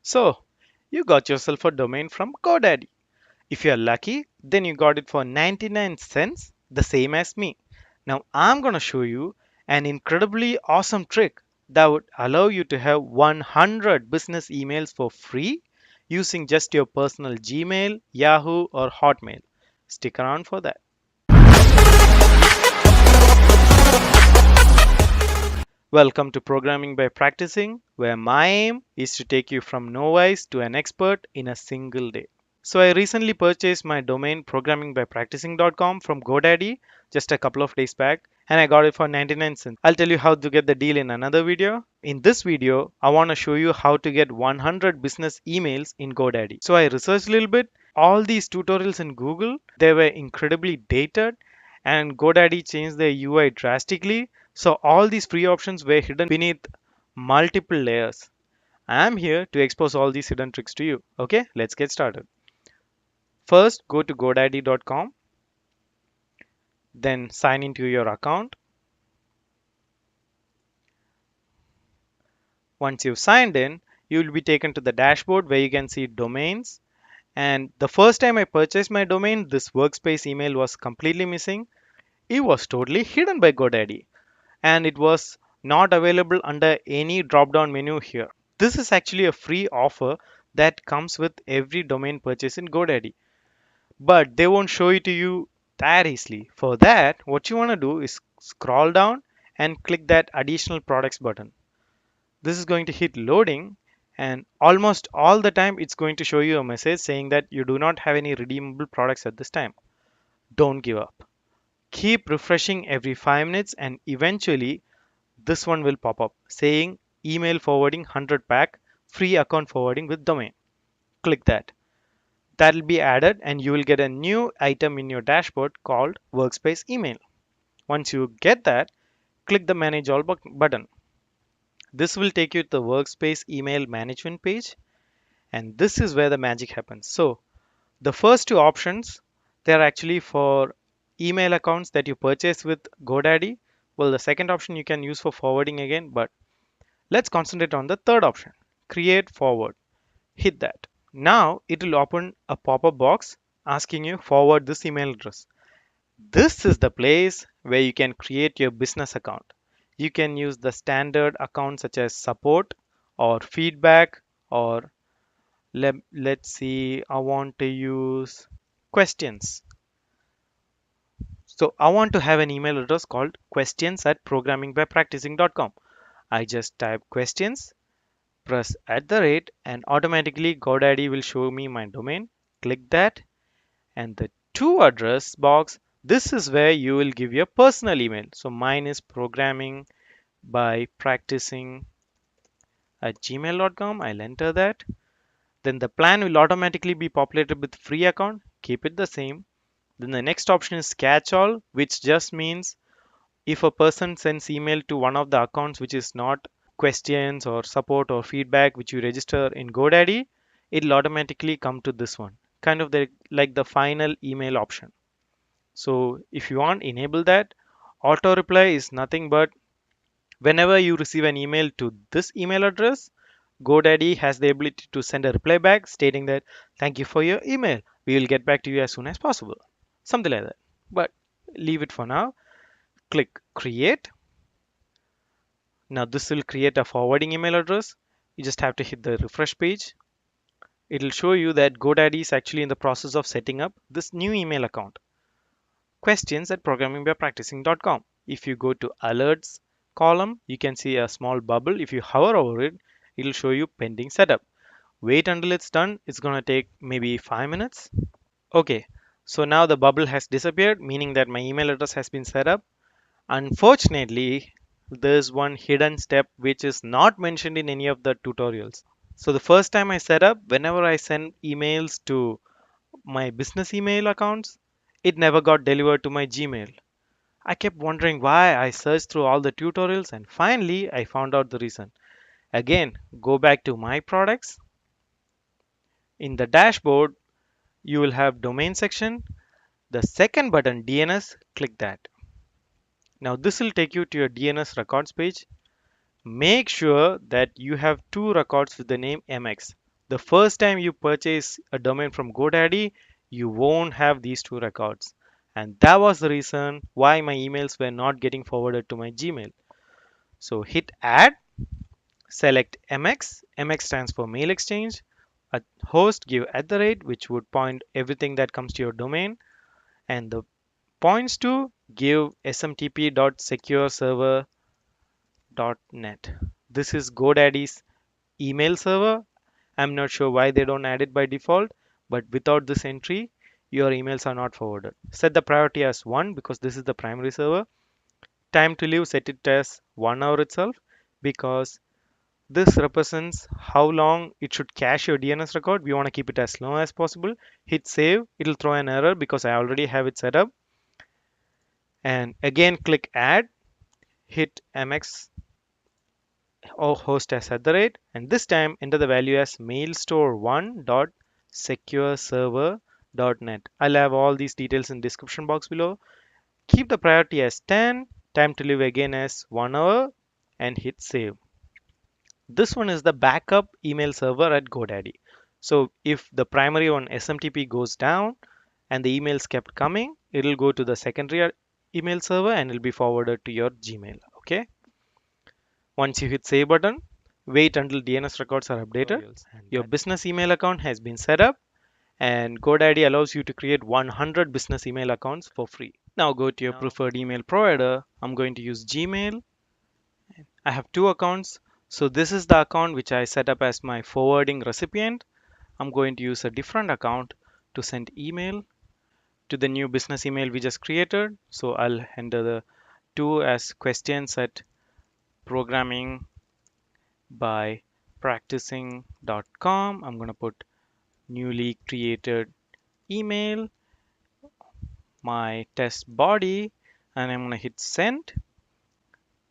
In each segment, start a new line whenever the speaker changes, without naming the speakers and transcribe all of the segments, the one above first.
So, you got yourself a domain from GoDaddy. If you're lucky, then you got it for 99 cents, the same as me. Now, I'm going to show you an incredibly awesome trick that would allow you to have 100 business emails for free using just your personal Gmail, Yahoo, or Hotmail. Stick around for that. Welcome to Programming by Practicing, where my aim is to take you from novice to an expert in a single day. So, I recently purchased my domain programmingbypracticing.com from GoDaddy just a couple of days back, and I got it for 99 cents. I'll tell you how to get the deal in another video. In this video, I want to show you how to get 100 business emails in GoDaddy. So, I researched a little bit. All these tutorials in Google, they were incredibly dated, and GoDaddy changed their UI drastically. So, all these free options were hidden beneath multiple layers. I am here to expose all these hidden tricks to you. Okay, let's get started. First, go to godaddy.com, then sign into your account. Once you've signed in, you will be taken to the dashboard where you can see domains. And the first time I purchased my domain, this workspace email was completely missing. It was totally hidden by GoDaddy, and it was not available under any drop down menu here. This is actually a free offer that comes with every domain purchase in GoDaddy, but they won't show it to you that easily. For that, what you want to do is scroll down and click that additional products button. This is going to hit loading, and almost all the time it's going to show you a message saying that you do not have any redeemable products at this time. Don't give up. Keep refreshing every 5 minutes, and eventually this one will pop up saying email forwarding 100 pack free account forwarding with domain. Click that. That'll be added, and you will get a new item in your dashboard called workspace email. Once you get that, click the manage all button. This will take you to the workspace email management page, and this is where the magic happens. So the first two options, they're actually for email accounts that you purchase with GoDaddy. Well, the second option you can use for forwarding again, but let's concentrate on the third option, create forward. Hit that. Now it will open a pop-up box asking you forward this email address. This is the place where you can create your business account. You can use the standard account such as support or feedback, or let's see, I want to use questions. So I want to have an email address called questions@programmingbypracticing.com. I just type questions, press @ and automatically GoDaddy will show me my domain. Click that, and the to address box, this is where you will give your personal email. So mine is programming by practicing at gmail.com. I'll enter that. Then the plan will automatically be populated with free account. Keep it the same. Then the next option is catch all, which just means if a person sends email to one of the accounts which is not questions or support or feedback which you register in GoDaddy, it'll automatically come to this one, kind of like the final email option. So if you want, enable that. Auto reply is nothing but whenever you receive an email to this email address, GoDaddy has the ability to send a reply back stating that thank you for your email. We will get back to you as soon as possible. Something like that. But leave it for now. Click create. Now this will create a forwarding email address. You just have to hit the refresh page. It'll show you that GoDaddy is actually in the process of setting up this new email account. Questions@programmingbypracticing.com. If you go to alerts column, you can see a small bubble. If you hover over it, it'll show you pending setup. Wait until it's done. It's going to take maybe 5 minutes. Okay, so now the bubble has disappeared, meaning that my email address has been set up. Unfortunately, there's one hidden step which is not mentioned in any of the tutorials. So the first time I set up, whenever I send emails to my business email accounts, it never got delivered to my Gmail. I kept wondering why. I searched through all the tutorials, and finally I found out the reason. Again, go back to my products. In the dashboard, you will have domain section. The second button, DNS, click that. Now this will take you to your DNS records page. Make sure that you have two records with the name MX. The first time you purchase a domain from GoDaddy, you won't have these two records. And that was the reason why my emails were not getting forwarded to my Gmail. So hit add, select MX. MX stands for mail exchange. A host give at the rate, which would point everything that comes to your domain. And the points to give smtp.secureserver.net. This is GoDaddy's email server. I'm not sure why they don't add it by default, but without this entry, your emails are not forwarded. Set the priority as 1 because this is the primary server. Time to leave, set it as 1 hour itself because this represents how long it should cache your DNS record. We want to keep it as low as possible. Hit save. It'll throw an error because I already have it set up. And again, click add. Hit MX or host as at the rate. And this time, enter the value as mailstore1.secureserver.net. I'll have all these details in description box below. Keep the priority as 10. Time to live again as 1 hour. And hit save. This one is the backup email server at GoDaddy. So if the primary one SMTP goes down and the emails kept coming, it'll go to the secondary email server and it'll be forwarded to your Gmail. Okay. Once you hit save button, wait until DNS records are updated. Your business email account has been set up and GoDaddy allows you to create 100 business email accounts for free. Now go to your preferred email provider. I'm going to use Gmail. I have two accounts. So this is the account which I set up as my forwarding recipient. I'm going to use a different account to send email to the new business email we just created. So I'll enter the two as questions at programming by practicing.com. I'm going to put newly created email, my test body, and I'm going to hit send.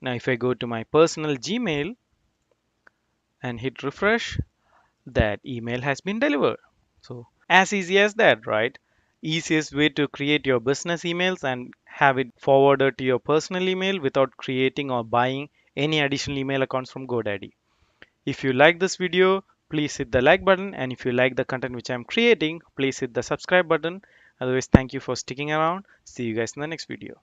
Now if I go to my personal Gmail and hit refresh, that email has been delivered. So as easy as that, right? Easiest way to create your business emails and have it forwarded to your personal email without creating or buying any additional email accounts from GoDaddy. If you like this video, please hit the like button, and if you like the content which I'm creating, please hit the subscribe button. Otherwise, thank you for sticking around. See you guys in the next video.